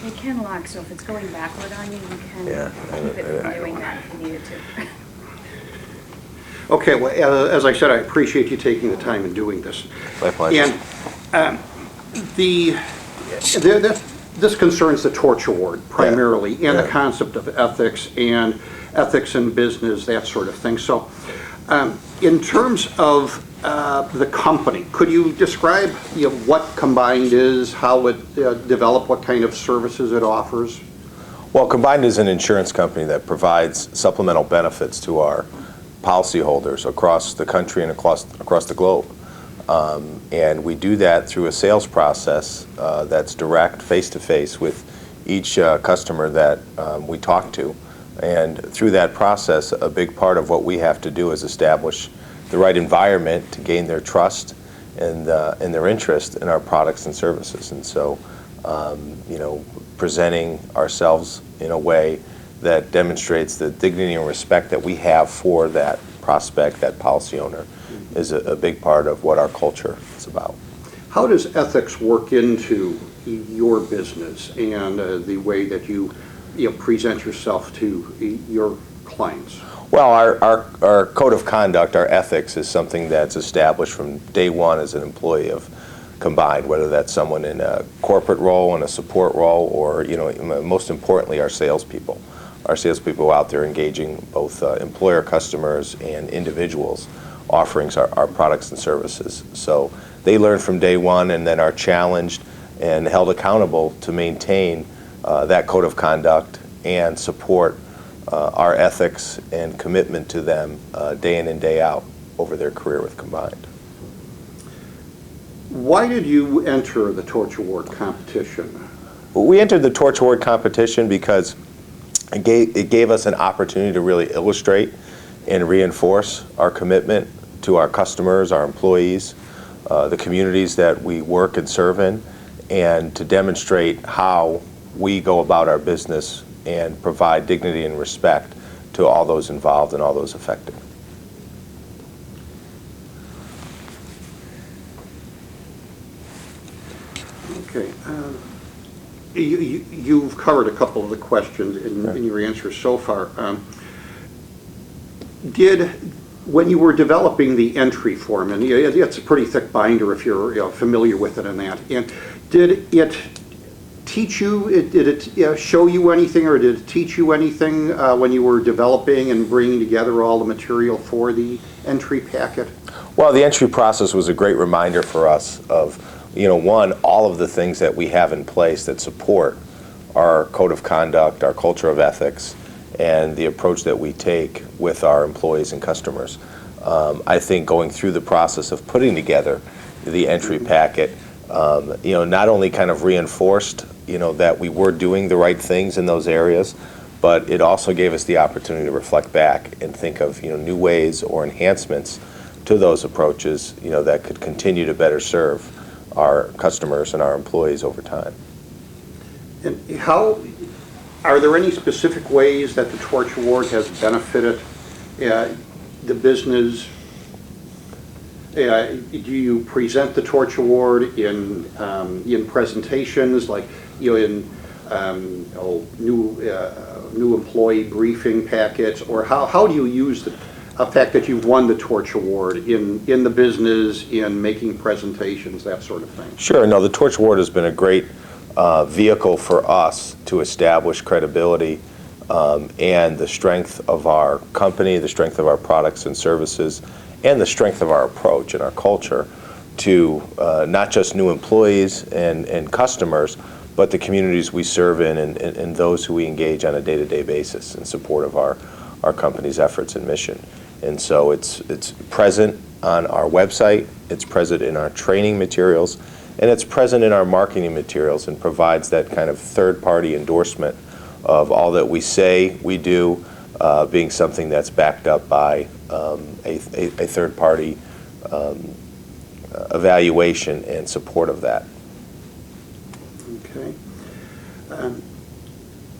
It can lock, so if it's going backward on you, you can Yeah, keep it from doing that if you needed to. Okay, well, as I said, I appreciate you taking the time and doing this. My pleasure. And this concerns the Torch Award primarily, and the concept of ethics in business, that sort of thing. So, in terms of the company, could you describe what Combined is, how it developed, what kind of services it offers? Well, Combined is an insurance company that provides supplemental benefits to our policyholders across the country and across the globe. And we do that through a sales process that's direct, face-to-face with each customer that we talk to. And through that process, a big part of what we have to do is establish the right environment to gain their trust and their interest in our products and services. And so, presenting ourselves in a way that demonstrates the dignity and respect that we have for that prospect, that policy owner, is a big part of what our culture is about. How does ethics work into your business and the way that you present yourself to your clients? Well, our code of conduct, our ethics, is something that's established from day one as an employee of Combined, whether that's someone in a corporate role, in a support role, or most importantly, our salespeople. Our salespeople out there engaging both employer customers and individuals offering our products and services. So they learn from day one and then are challenged and held accountable to maintain that code of conduct and support our ethics and commitment to them day in and day out over their career with Combined. Why did you enter the Torch Award competition? Well, we entered the Torch Award competition because it gave us an opportunity to really illustrate and reinforce our commitment to our customers, our employees, the communities that we work and serve in, and to demonstrate how we go about our business and provide dignity and respect to all those involved and all those affected. Okay. You've covered a couple of the questions in your answers so far. When you were developing the entry form, and it's a pretty thick binder if you're familiar with it and that, and did it teach you, did it show you anything, or did it teach you anything when you were developing and bringing together all the material for the entry packet? Well, the entry process was a great reminder for us of, one, all of the things that we have in place that support our code of conduct, our culture of ethics, and the approach that we take with our employees and customers. I think going through the process of putting together the entry packet, not only kind of reinforced, that we were doing the right things in those areas, but it also gave us the opportunity to reflect back and think of, new ways or enhancements to those approaches, that could continue to better serve our customers and our employees over time. And are there any specific ways that the Torch Award has benefited the business? Do you present the Torch Award in presentations, like in new employee briefing packets, or how do you use the fact that you've won the Torch Award in the business, in making presentations, that sort of thing? Sure. No, the Torch Award has been a great vehicle for us to establish credibility and the strength of our company, the strength of our products and services, and the strength of our approach and our culture to not just new employees and customers, but the communities we serve in and those who we engage on a day-to-day basis in support of our company's efforts and mission. And so it's present on our website, it's present in our training materials, and it's present in our marketing materials, and provides that kind of third-party endorsement of all that we say we do being something that's backed up by a third-party evaluation and support of that. Okay.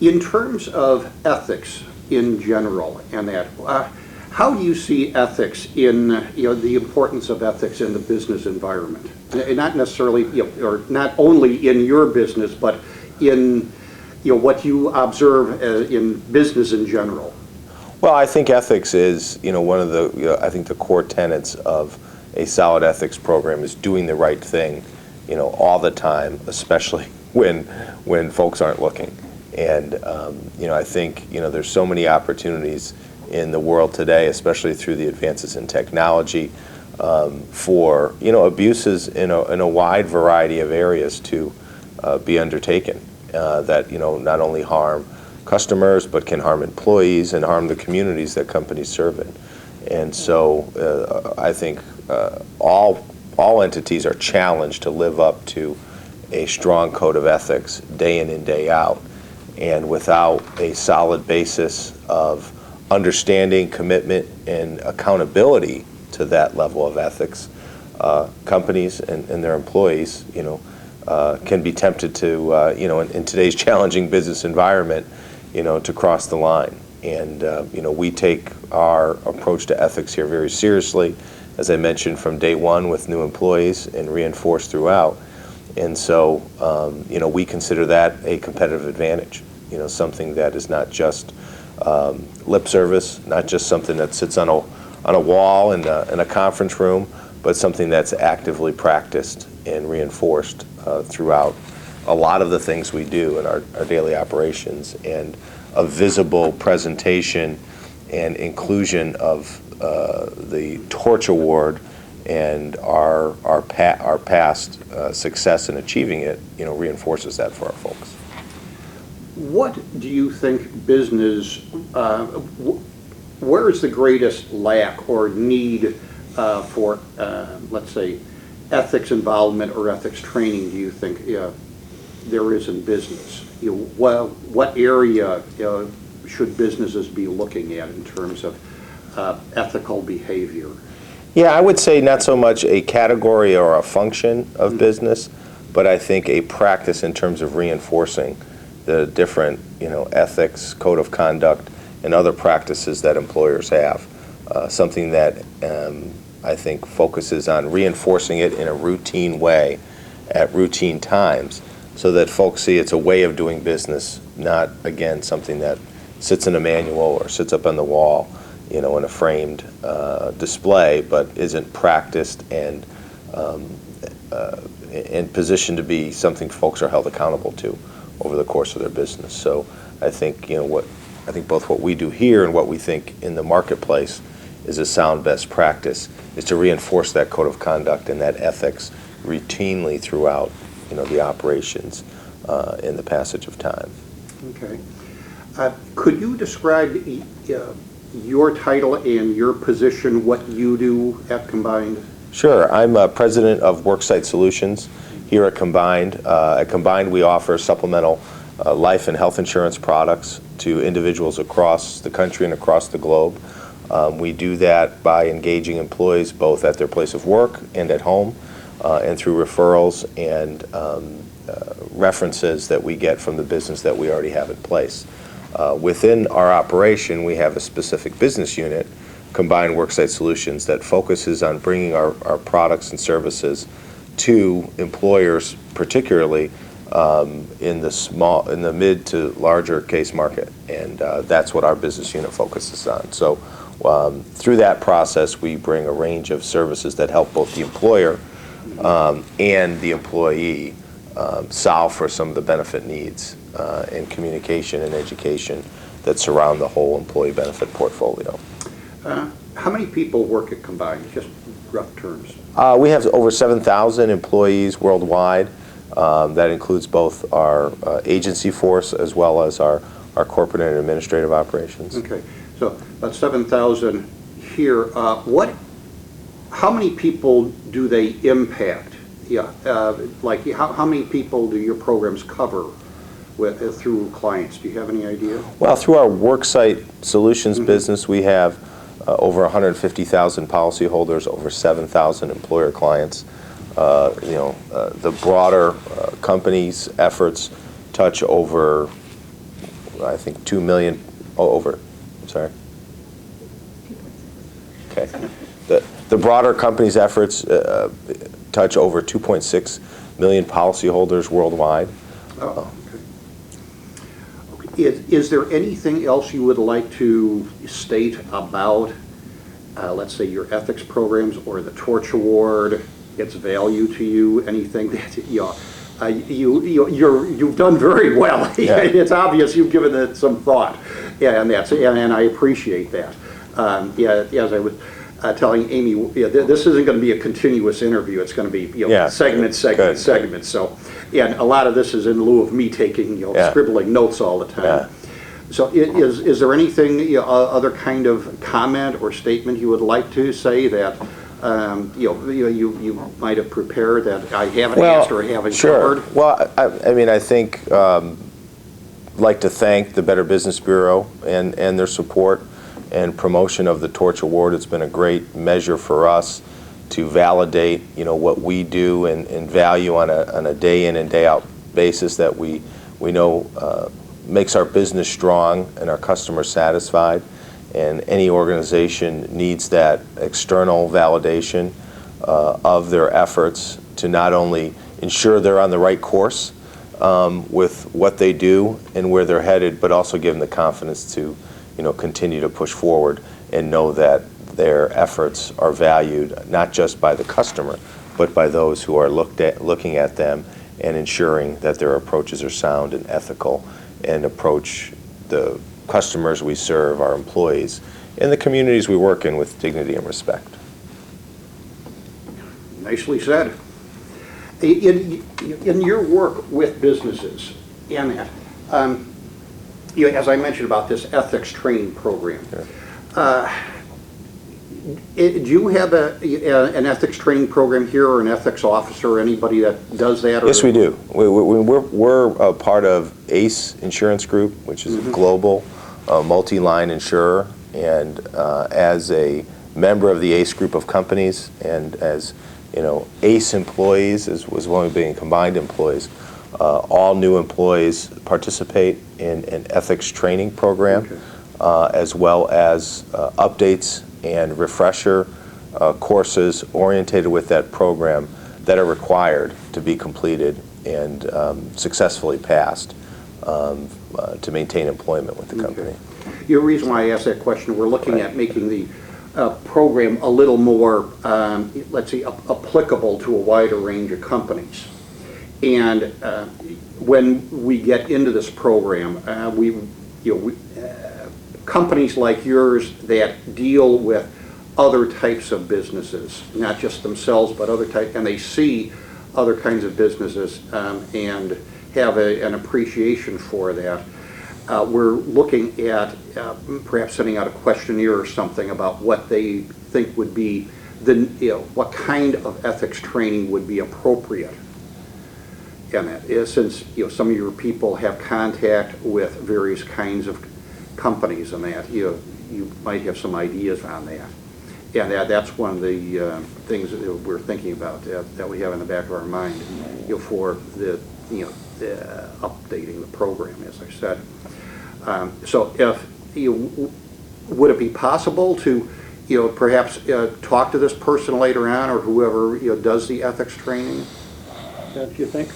In terms of ethics in general, and that, how do you see ethics in the importance of ethics in the business environment? Not necessarily, or not only in your business, but in what you observe in business in general. Well, I think ethics is, one of the, I think the core tenets of a solid ethics program is doing the right thing, all the time, especially when folks aren't looking. And, I think, there's so many opportunities in the world today, especially through the advances in technology, for, abuses in a wide variety of areas to be undertaken that, not only harm customers, but can harm employees and harm the communities that companies serve in. And so I think all entities are challenged to live up to a strong code of ethics day in and day out. And without a solid basis of understanding, commitment, and accountability to that level of ethics, companies and their employees, can be tempted to, in today's challenging business environment, to cross the line. And, we take our approach to ethics here very seriously, as I mentioned, from day one with new employees and reinforced throughout. And so, we consider that a competitive advantage, something that is not just lip service, not just something that sits on a wall in a conference room, but something that's actively practiced and reinforced throughout a lot of the things we do in our daily operations, and a visible presentation and inclusion of the Torch Award and our past success in achieving it, reinforces that for our folks. What do you think business, where is the greatest lack or need for, let's say, ethics involvement or ethics training, do you think there is in business? What area should businesses be looking at in terms of ethical behavior? Yeah, I would say not so much a category or a function of business, but I think a practice in terms of reinforcing the different, ethics, code of conduct, and other practices that employers have. Something that I think focuses on reinforcing it in a routine way at routine times, so that folks see it's a way of doing business, not, again, something that sits in a manual or sits up on the wall, in a framed display, but isn't practiced and positioned to be something folks are held accountable to over the course of their business. So I think, both what we do here and what we think in the marketplace is a sound best practice is to reinforce that code of conduct and that ethics routinely throughout, the operations in the passage of time. Okay. Could you describe your title and your position, what you do at Combined? Sure. I'm president of Worksite Solutions here at Combined. At Combined, we offer supplemental life and health insurance products to individuals across the country and across the globe. We do that by engaging employees both at their place of work and at home, and through referrals and references that we get from the business that we already have in place. Within our operation, we have a specific business unit, Combined Worksite Solutions, that focuses on bringing our products and services to employers, particularly in the mid to larger case market, and that's what our business unit focuses on. So through that process, we bring a range of services that help both the employer and the employee solve for some of the benefit needs in communication and education that surround the whole employee benefit portfolio. How many people work at Combined, just rough terms? We have over 7,000 employees worldwide. That includes both our agency force as well as our corporate and administrative operations. Okay, so about 7,000 here. How many people do they impact? Yeah, like how many people do your programs cover through clients? Do you have any idea? Well, through our Worksite Solutions business, we have over 150,000 policyholders, over 7,000 employer clients. The broader company's efforts touch over, I think, 2 million, sorry. Okay. The broader company's efforts touch over 2.6 million policyholders worldwide. Oh, Is there anything else you would like to state about, let's say, your ethics programs or the Torch Award, its value to you, anything that, you've done very well. Yeah. It's obvious you've given it some thought, and I appreciate that. As I was telling Amy, this isn't going to be a continuous interview. It's going to be Yeah. segment. So, and a lot of this is in lieu of me taking Yeah. scribbling notes all the time. Yeah. So, is there anything other kind of comment or statement you would like to say that you might have prepared that I haven't asked or haven't sure. covered? Well, I mean, I think like to thank the Better Business Bureau and their support and promotion of the Torch Award. It's been a great measure for us to validate, what we do and value on a day in and day out basis that we know makes our business strong and our customers satisfied. And any organization needs that external validation of their efforts to not only ensure they're on the right course with what they do and where they're headed, but also give them the confidence to, continue to push forward and know that their efforts are valued not just by the customer, but by those who are looking at them and ensuring that their approaches are sound and ethical and approach the customers we serve, our employees, and the communities we work in with dignity and respect. Nicely said. In your work with businesses, and that, as I mentioned about this ethics training program, do you have an ethics training program here, or an ethics officer, or anybody that does that? Or? Yes, we do. We're a part of ACE Insurance Group, which is a global multi-line insurer, and as a member of the ACE group of companies, and as ACE employees, as well as being combined employees, all new employees participate in an ethics training program, as well as updates and refresher courses orientated with that program that are required to be completed and successfully passed to maintain employment with the company. The reason why I asked that question, we're looking at making the program a little more, let's say, applicable to a wider range of companies. And when we get into this program, companies like yours that deal with other types of businesses, not just themselves, but other types, and they see other kinds of businesses and have an appreciation for that. We're looking at perhaps sending out a questionnaire or something about what they think would be what kind of ethics training would be appropriate. And that is, since some of your people have contact with various kinds of companies, and that you might have some ideas on that. And that's one of the things that we're thinking about that we have in the back of our mind, for the updating the program, as I said. So, would it be possible to, perhaps talk to this person later on, or whoever does the ethics training? Do you think?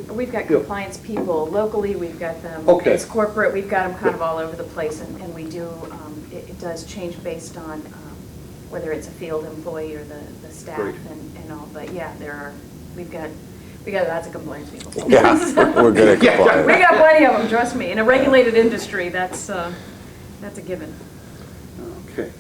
We've got compliance people locally, we've got them as corporate, we've got them kind of all over the place, and we do, it does change based on whether it's a field employee or the staff and all, but yeah, we've got lots of compliance people. Yeah, we're good at compliance. We got plenty of them, trust me. In a regulated industry, that's a given. Okay.